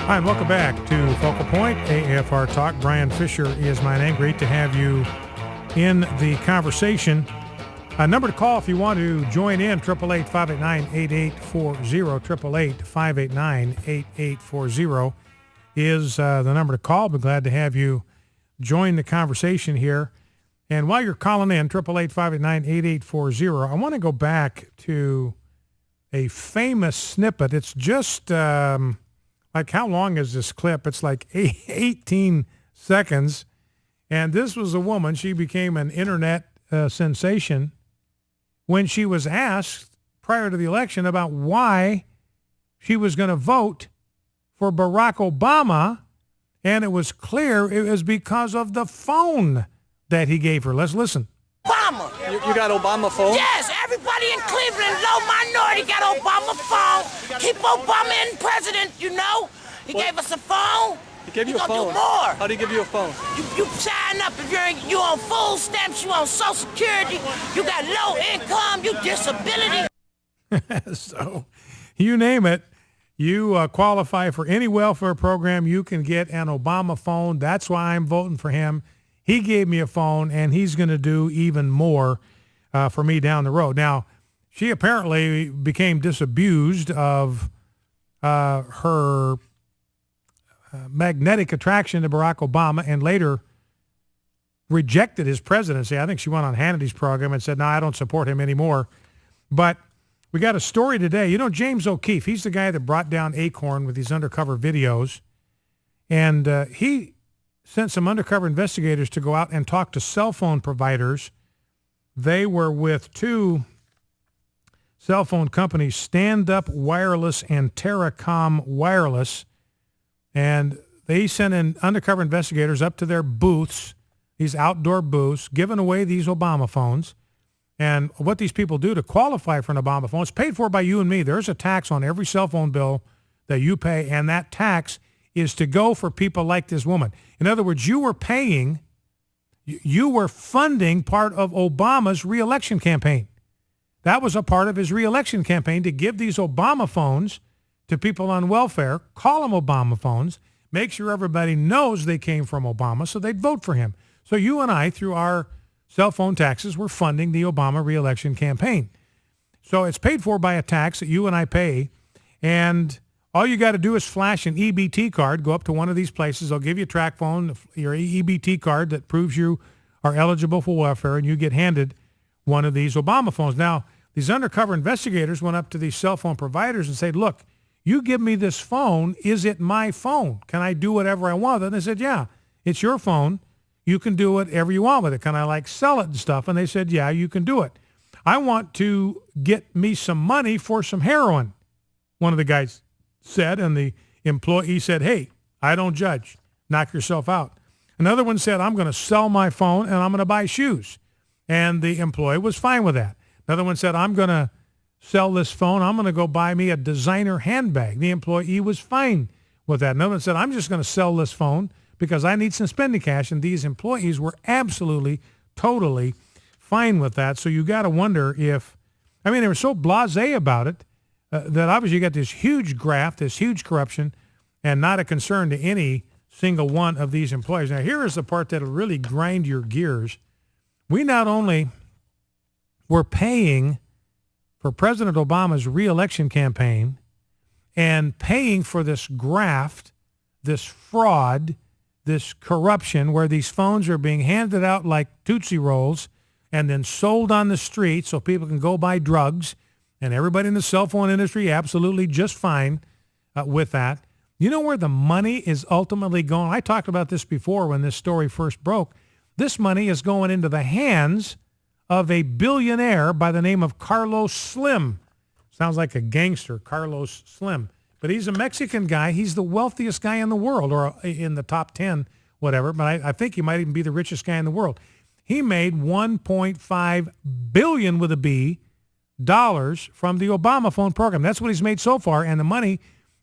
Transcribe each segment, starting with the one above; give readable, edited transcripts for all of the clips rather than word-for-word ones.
Hi, and welcome back to Focal Point, AFR Talk. Brian Fisher is my name. Great to have you in the conversation. A number to call if you want to join in, 888-589-8840, 888-589-8840 is the number to call. Be glad to have you join the conversation here. And while you're calling in, 888-589-8840, I want to go back to a famous snippet. It's just... like, how long is this clip? It's like 18 seconds. And this was a woman. She became an internet sensation when she was asked prior to the election about why she was going to vote for Barack Obama. And it was clear it was because of the phone that he gave her. Let's listen. Obama. You got ObamaPhones? Yes, everybody in Cleveland, low minority, got Obama phone. Keep Obama in president, you know. He gave us a phone. He gave you a phone? Do more. How did he give you a phone? You sign up if you on food stamps, you on Social Security, you got low income, you disability. So you name it. You qualify for any welfare program, you can get an Obama phone. That's why I'm voting for him. He gave me a phone, and he's going to do even more for me down the road. Now, she apparently became disabused of her magnetic attraction to Barack Obama and later rejected his presidency. I think she went on Hannity's program and said, no, I don't support him anymore. But we got a story today. You know, James O'Keefe, he's the guy that brought down Acorn with these undercover videos. And he sent some undercover investigators to go out and talk to cell phone providers. They were with two cell phone companies, Stand Up Wireless and Terracom Wireless. And they sent in undercover investigators up to their booths, these outdoor booths, giving away these Obama phones. And what these people do to qualify for an Obama phone, it's paid for by you and me. There's a tax on every cell phone bill that you pay, and that tax is to go for people like this woman. In other words, you were funding part of Obama's reelection campaign. That was a part of his reelection campaign, to give these Obama phones to people on welfare, call them Obama phones, make sure everybody knows they came from Obama so they'd vote for him. So you and I, through our cell phone taxes, were funding the Obama reelection campaign. So it's paid for by a tax that you and I pay, and all you got to do is flash an EBT card, go up to one of these places. They'll give you a track phone, your EBT card that proves you are eligible for welfare, and you get handed one of these Obama phones. Now, these undercover investigators went up to these cell phone providers and said, look, you give me this phone. Is it my phone? Can I do whatever I want? And they said, yeah, it's your phone. You can do whatever you want with it. Can I sell it and stuff? And they said, yeah, you can do it. I want to get me some money for some heroin, one of the guys said, and the employee said, hey, I don't judge. Knock yourself out. Another one said, I'm going to sell my phone and I'm going to buy shoes. And the employee was fine with that. Another one said, I'm going to sell this phone. I'm going to go buy me a designer handbag. The employee was fine with that. Another one said, I'm just going to sell this phone because I need some spending cash. And these employees were absolutely, totally fine with that. So you got to wonder if, they were so blasé about it, that obviously you got this huge graft, this huge corruption, and not a concern to any single one of these employees. Now, here is the part that will really grind your gears. We not only were paying for President Obama's reelection campaign and paying for this graft, this fraud, this corruption, where these phones are being handed out like Tootsie Rolls and then sold on the street so people can go buy drugs. And everybody in the cell phone industry absolutely just fine with that. You know where the money is ultimately going? I talked about this before when this story first broke. This money is going into the hands of a billionaire by the name of Carlos Slim. Sounds like a gangster, Carlos Slim. But he's a Mexican guy. He's the wealthiest guy in the world, or in the top 10, whatever. But I think he might even be the richest guy in the world. He made $1.5 billion with a B dollars from the Obama phone program. That's what he's made so far, and the money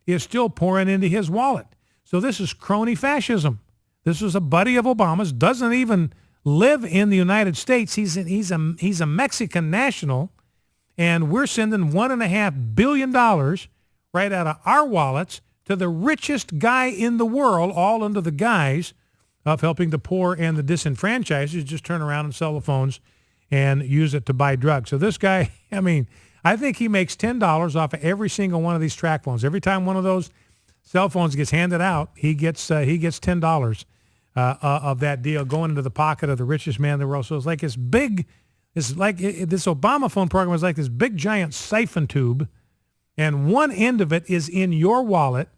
is still pouring into his wallet. So this is crony fascism. This is a buddy of Obama's, doesn't even live in the United States. He's a Mexican national, and we're sending $1.5 billion right out of our wallets to the richest guy in the world, all under the guise of helping the poor and the disenfranchised, who just turn around and sell the phones and use it to buy drugs. So this guy, I mean, I think he makes $10 off of every single one of these track phones. Every time one of those cell phones gets handed out, he gets $10 of that deal going into the pocket of the richest man in the world. So it's like this big, this Obama phone program is like this big giant siphon tube, and one end of it is in your wallet,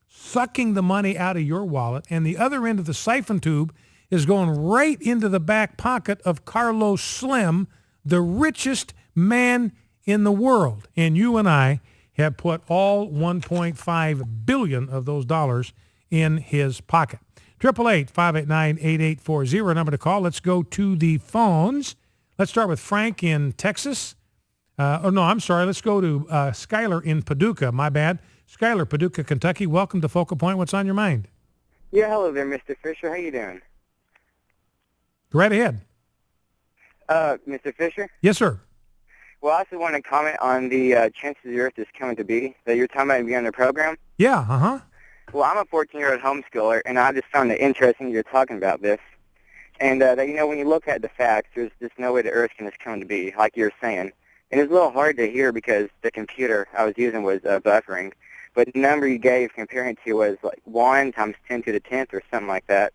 sucking the money out of your wallet, and the other end of the siphon tube is going right into the back pocket of Carlos Slim, the richest man in the world. And you and I have put all 1.5 billion of those dollars in his pocket. 888-589-8840, number to call. Let's go to the phones. Let's start with Frank in Texas. Let's go to Skyler in Paducah. My bad. Skyler, Paducah, Kentucky. Welcome to Focal Point. What's on your mind? Yeah, hello there, Mr. Fisher. How you doing? Go right ahead. Mr. Fisher? Yes, sir. Well, I also want to comment on the chances the Earth is coming to be that you're talking about at the beginning of the program. Yeah, uh-huh. Well, I'm a 14-year-old homeschooler, and I just found it interesting you're talking about this. And, that, when you look at the facts, there's just no way the Earth can just come to be, like you're saying. And it's a little hard to hear because the computer I was using was buffering. But the number you gave comparing to was like 1 times 10 to the 10th or something like that.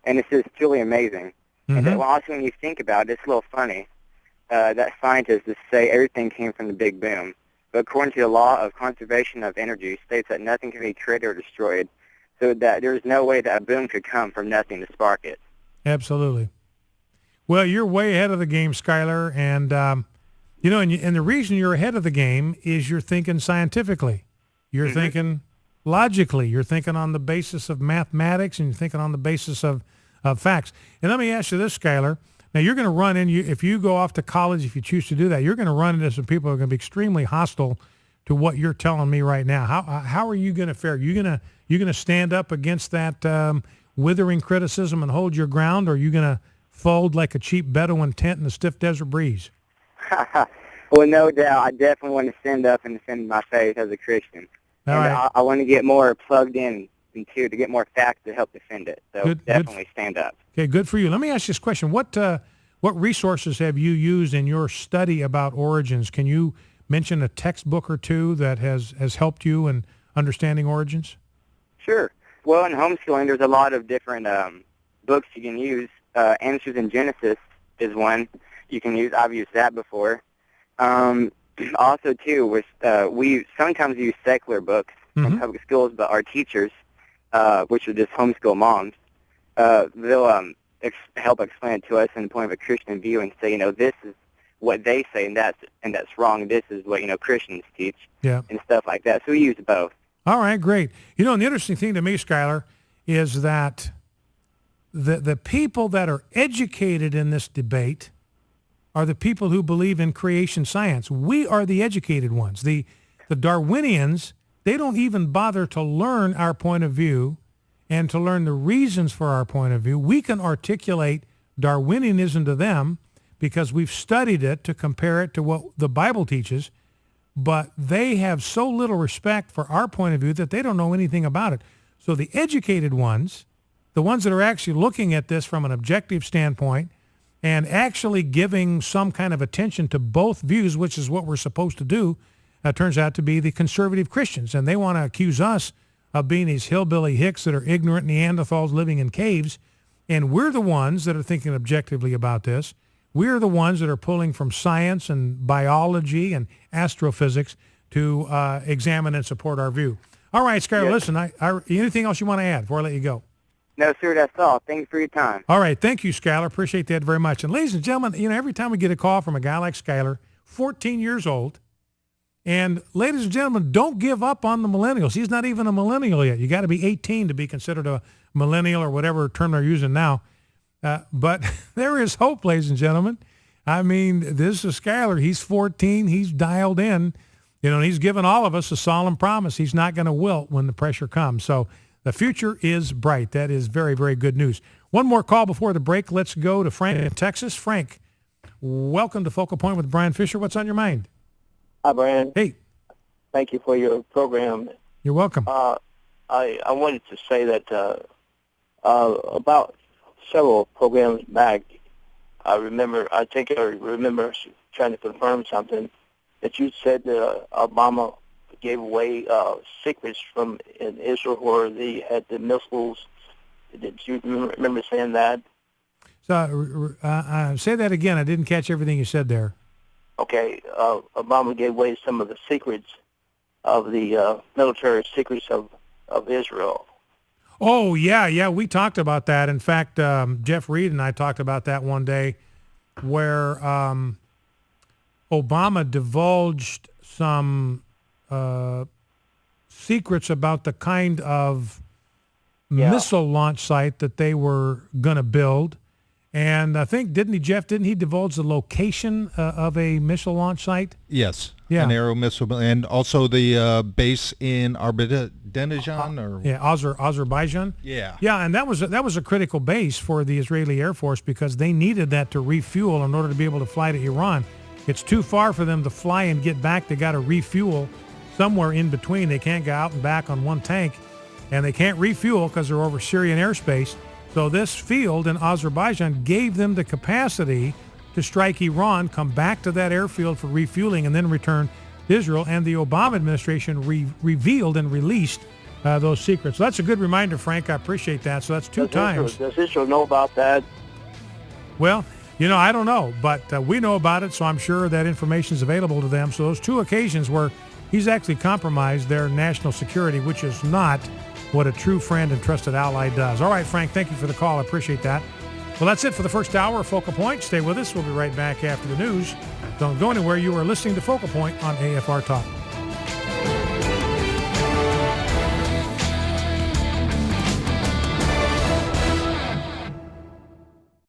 And it's just truly amazing. Mm-hmm. And also when you think about it, it's a little funny that scientists just say everything came from the Big Boom. But according to the law of conservation of energy, states that nothing can be created or destroyed, so that there's no way that a boom could come from nothing to spark it. Absolutely. Well, you're way ahead of the game, Skyler, and and the reason you're ahead of the game is you're thinking scientifically. You're thinking logically. You're thinking on the basis of mathematics, and you're thinking on the basis of facts. And let me ask you this, Skyler. Now, you're going to run in, if you go off to college, if you choose to do that, you're going to run into some people who are going to be extremely hostile to what you're telling me right now. How are you going to fare? You going to stand up against that withering criticism and hold your ground, or are you going to fold like a cheap Bedouin tent in the stiff desert breeze? Well, no doubt. I definitely want to stand up and defend my faith as a Christian. All right. I want to get more plugged in to get more facts to help defend it. So definitely stand up. Okay, good for you. Let me ask you this question. What resources have you used in your study about origins? Can you mention a textbook or two that has helped you in understanding origins? Sure. Well, in homeschooling, there's a lot of different books you can use. Answers in Genesis is one you can use. I've used that before. Also, too, we sometimes use secular books from public schools, but our teachers, which are just homeschool moms, they'll help explain it to us in the point of a Christian view and say, this is what they say, and that's wrong. This is what Christians teach, and stuff like that. So we use both. All right, great. And the interesting thing to me, Skyler, is that the people that are educated in this debate are the people who believe in creation science. We are the educated ones. The Darwinians, they don't even bother to learn our point of view and to learn the reasons for our point of view. We can articulate Darwinianism to them because we've studied it to compare it to what the Bible teaches, but they have so little respect for our point of view that they don't know anything about it. So the educated ones, the ones that are actually looking at this from an objective standpoint and actually giving some kind of attention to both views, which is what we're supposed to do, turns out to be the conservative Christians. And they want to accuse us of being these hillbilly hicks that are ignorant Neanderthals living in caves. And we're the ones that are thinking objectively about this. We're the ones that are pulling from science and biology and astrophysics to examine and support our view. All right, Skyler, listen, anything else you want to add before I let you go? No, sir, that's all. Thank you for your time. All right, thank you, Skyler. Appreciate that very much. And ladies and gentlemen, every time we get a call from a guy like Skyler, 14 years old, and ladies and gentlemen, don't give up on the millennials. He's not even a millennial yet. You got to be 18 to be considered a millennial or whatever term they're using now. But there is hope, ladies and gentlemen. I mean, this is Skyler. He's 14. He's dialed in. And he's given all of us a solemn promise. He's not going to wilt when the pressure comes. So the future is bright. That is very, very good news. One more call before the break. Let's go to Frank in Texas. Frank, welcome to Focal Point with Brian Fisher. What's on your mind? Hi, Brian. Hey. Thank you for your program. You're welcome. I wanted to say that about several programs back, I remember trying to confirm something that you said that Obama gave away secrets from in Israel where they had the missiles. Did you remember saying that? So say that again. I didn't catch everything you said there. Okay, Obama gave away some of the secrets of the military secrets of Israel. Oh, yeah, we talked about that. In fact, Jeff Reed and I talked about that one day where Obama divulged some secrets about the kind of missile launch site that they were going to build. And I think, didn't he divulge the location of a missile launch site? Yes. Yeah. An aero missile, and also the base in Azerbaijan. Yeah. Yeah, and that was a critical base for the Israeli Air Force because they needed that to refuel in order to be able to fly to Iran. It's too far for them to fly and get back. They got to refuel somewhere in between. They can't go out and back on one tank, and they can't refuel because they're over Syrian airspace. So this field in Azerbaijan gave them the capacity to strike Iran, come back to that airfield for refueling, and then return to Israel. And the Obama administration revealed and released those secrets. So that's a good reminder, Frank. I appreciate that. So that's two times. Does Israel know about that? Well, I don't know, but we know about it, so I'm sure that information is available to them. So those two occasions where he's actually compromised their national security, which is not what a true friend and trusted ally does. All right, Frank, thank you for the call. I appreciate that. Well, that's it for the first hour of Focal Point. Stay with us. We'll be right back after the news. Don't go anywhere. You are listening to Focal Point on AFR Talk.